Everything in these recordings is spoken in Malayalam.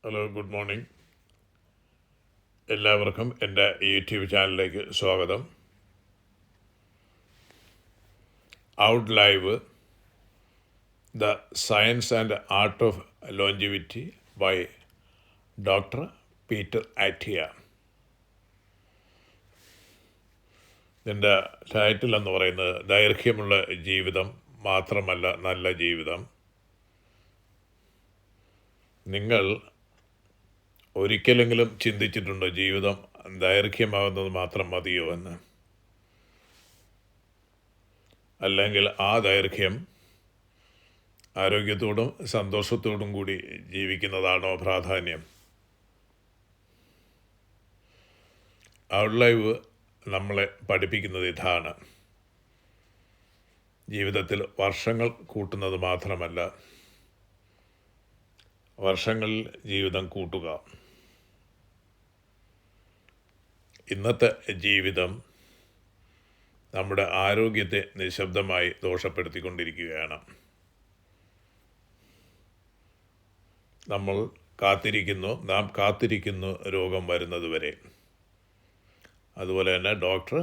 Hello, good morning. എല്ലാവർക്കും എൻ്റെ യൂട്യൂബ് ചാനലിലേക്ക് സ്വാഗതം. Outlive the science and art of longevity by doctor Peter Attia. ഇതിൻ്റെ ടൈറ്റിൽ എന്ന് പറയുന്നത് ദൈർഘ്യമുള്ള ജീവിതം മാത്രമല്ല നല്ല ജീവിതം. നിങ്ങൾ ഒരിക്കലെങ്കിലും ചിന്തിച്ചിട്ടുണ്ടോ ജീവിതം ദൈർഘ്യമാകുന്നത് മാത്രം മതിയോ എന്ന്? അല്ലെങ്കിൽ ആ ദൈർഘ്യം ആരോഗ്യത്തോടും സന്തോഷത്തോടും കൂടി ജീവിക്കുന്നതാണോ പ്രാധാന്യം? ഔട്ട് ലൈവ് നമ്മളെ പഠിപ്പിക്കുന്നത് ഇതാണ്: ജീവിതത്തിൽ വർഷങ്ങൾ കൂട്ടുന്നത് മാത്രമല്ല, വർഷങ്ങളിൽ ജീവിതം കൂട്ടുക. ഇന്നത്തെ ജീവിതം നമ്മുടെ ആരോഗ്യത്തെ നിശബ്ദമായി ദോഷപ്പെടുത്തിക്കൊണ്ടിരിക്കുകയാണ്. നാം കാത്തിരിക്കുന്നു രോഗം വരുന്നതുവരെ. അതുപോലെ തന്നെ ഡോക്ടർ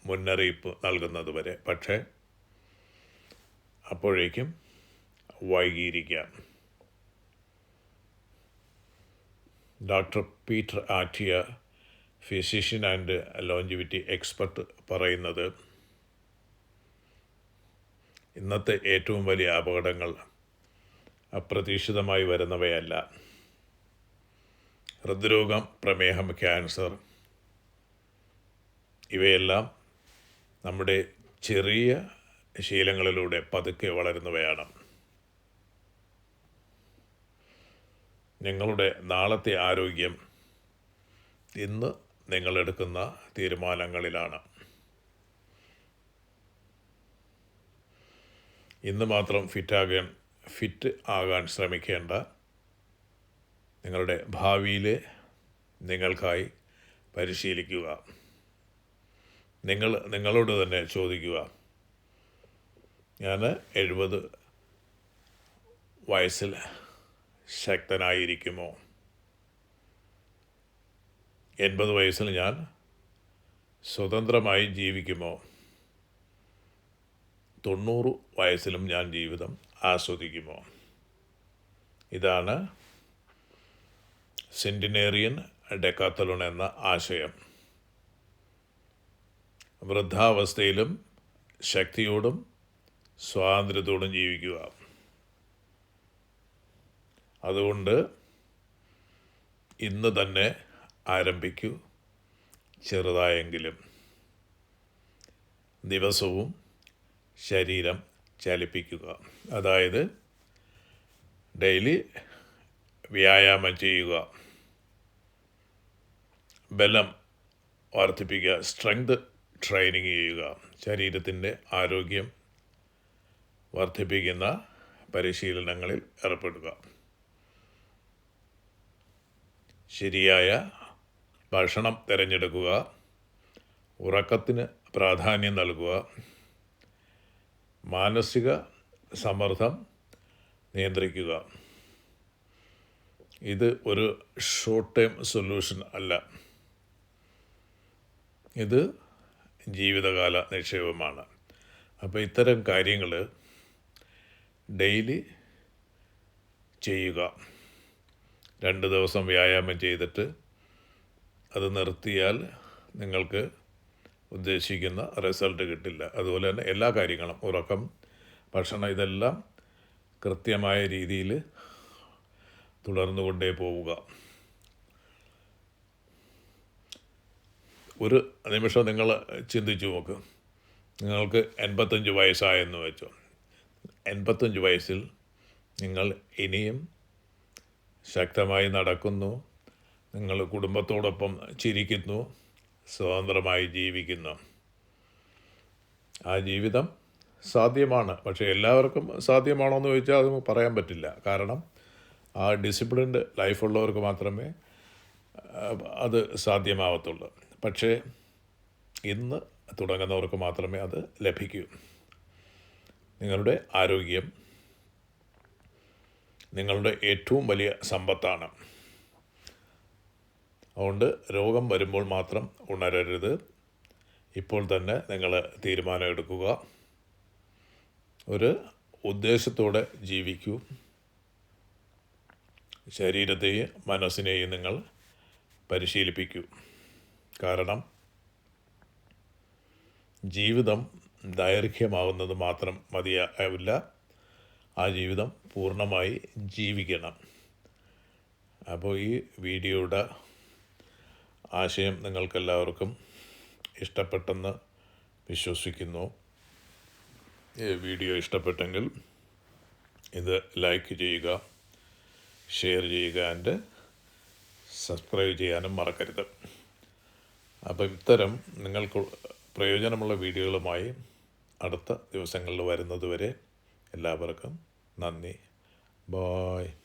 മുന്നറിയിപ്പ് നൽകുന്നത് വരെ. പക്ഷേ അപ്പോഴേക്കും വൈകിയിരിക്കാം. Doctor Peter Attia, physician and longevity expert, പറയുന്നത് ഇന്നത്തെ ഏറ്റവും വലിയ അപകടങ്ങൾ അപ്രതീക്ഷിതമായി വരുന്നവയല്ല. ഹൃദ്രോഗം, പ്രമേഹം, ക്യാൻസർ ഇവയെല്ലാം നമ്മുടെ ചെറിയ ശീലങ്ങളിലൂടെ പതുക്കെ വളരുന്നവയാണ്. നിങ്ങളുടെ നാളത്തെ ആരോഗ്യം ഇന്ന് നിങ്ങളെടുക്കുന്ന തീരുമാനങ്ങളിലാണ്. ഇന്ന് മാത്രം ഫിറ്റ് ആകാൻ ശ്രമിക്കേണ്ട. നിങ്ങളുടെ ഭാവിയിലെ നിങ്ങൾക്കായി പരിശീലിക്കുക. നിങ്ങളോട് തന്നെ ചോദിക്കുക: ഞാൻ 70 വയസ്സിൽ ശക്തനായിരിക്കുമോ? 80 വയസ്സിൽ ഞാൻ സ്വതന്ത്രമായി ജീവിക്കുമോ? 90 വയസ്സിലും ഞാൻ ജീവിതം ആസ്വദിക്കുമോ? ഇതാണ് സെൻറ്റിനേറിയൻ ഡെക്കാത്തലോൺ എന്ന ആശയം. വൃദ്ധാവസ്ഥയിലും ശക്തിയോടും സ്വാതന്ത്ര്യത്തോടും ജീവിക്കുക. അതുകൊണ്ട് ഇന്ന് തന്നെ ആരംഭിക്കൂ. ചെറുതായെങ്കിലും ദിവസവും ശരീരം ചലിപ്പിക്കുക. അതായത് ഡെയിലി വ്യായാമം ചെയ്യുക, ബലം വർദ്ധിപ്പിക്കുക, സ്ട്രെങ്ത് ട്രെയിനിങ് ചെയ്യുക, ശരീരത്തിൻ്റെ ആരോഗ്യം വർദ്ധിപ്പിക്കുന്ന പരിശീലനങ്ങളിൽ ഏർപ്പെടുക. ശരിയായ ഭക്ഷണം തിരഞ്ഞെടുക്കുക, ഉറക്കത്തിന് പ്രാധാന്യം നൽകുക, മാനസിക സമ്മർദ്ദം നിയന്ത്രിക്കുക. ഇത് ഒരു ഷോർട്ട് ടേം സൊല്യൂഷൻ അല്ല, ഇത് ജീവിതകാല നിക്ഷേപമാണ്. അപ്പോൾ ഇത്തരം കാര്യങ്ങൾ ഡെയിലി ചെയ്യുക. 2 ദിവസം വ്യായാമം ചെയ്തിട്ട് അത് നിർത്തിയാൽ നിങ്ങൾക്ക് ഉദ്ദേശിക്കുന്ന റിസൾട്ട് കിട്ടില്ല. അതുപോലെ തന്നെ എല്ലാ കാര്യങ്ങളും, ഉറക്കം, ഭക്ഷണം, ഇതെല്ലാം കൃത്യമായ രീതിയിൽ തുടർന്നുകൊണ്ടേ പോവുക. ഒരു നിമിഷം നിങ്ങൾ ചിന്തിച്ചു നോക്ക്. നിങ്ങൾക്ക് 85 വയസ്സായെന്ന് വെച്ചോ. 85 വയസ്സിൽ നിങ്ങൾ ഇനിയും ശക്തമായി നടക്കുന്നു, നിങ്ങൾ കുടുംബത്തോടൊപ്പം ചിരിക്കുന്നു, സ്വതന്ത്രമായി ജീവിക്കുന്നു. ആ ജീവിതം സാധ്യമാണ്. പക്ഷേ എല്ലാവർക്കും സാധ്യമാണോ എന്ന് ചോദിച്ചാൽ അത് പറയാൻ പറ്റില്ല. കാരണം ആ ഡിസിപ്ലിൻഡ് ലൈഫുള്ളവർക്ക് മാത്രമേ അത് സാധ്യമാവത്തുള്ളൂ. പക്ഷേ ഇന്ന് തുടങ്ങുന്നവർക്ക് മാത്രമേ അത് ലഭിക്കൂ. നിങ്ങളുടെ ആരോഗ്യം നിങ്ങളുടെ ഏറ്റവും വലിയ സമ്പത്താണ്. അതുകൊണ്ട് രോഗം വരുമ്പോൾ മാത്രം ഉണരരുത്. ഇപ്പോൾ തന്നെ നിങ്ങൾ തീരുമാനം എടുക്കുക. ഒരു ഉദ്ദേശത്തോടെ ജീവിക്കൂ. ശരീരത്തെയും മനസ്സിനെയും നിങ്ങൾ പരിശീലിപ്പിക്കൂ. കാരണം ജീവിതം ദൈർഘ്യമാവുന്നത് മാത്രം മതിയാവില്ല. ആ ജീവിതം പൂർണ്ണമായി ജീവിക്കണം. അപ്പോൾ ഈ വീഡിയോയുടെ ആശയം നിങ്ങൾക്കെല്ലാവർക്കും ഇഷ്ടപ്പെട്ടെന്ന് വിശ്വസിക്കുന്നു. ഈ വീഡിയോ ഇഷ്ടപ്പെട്ടെങ്കിൽ ഇത് ലൈക്ക് ചെയ്യുക, ഷെയർ ചെയ്യുക, ആൻഡ് സബ്സ്ക്രൈബ് ചെയ്യാനും മറക്കരുത്. അപ്പോൾ ഇത്തരം നിങ്ങൾക്ക് പ്രയോജനമുള്ള വീഡിയോകളുമായി അടുത്ത ദിവസങ്ങളിൽ വരുന്നതുവരെ എല്ലാവർക്കും നന്ദി. ബായ്.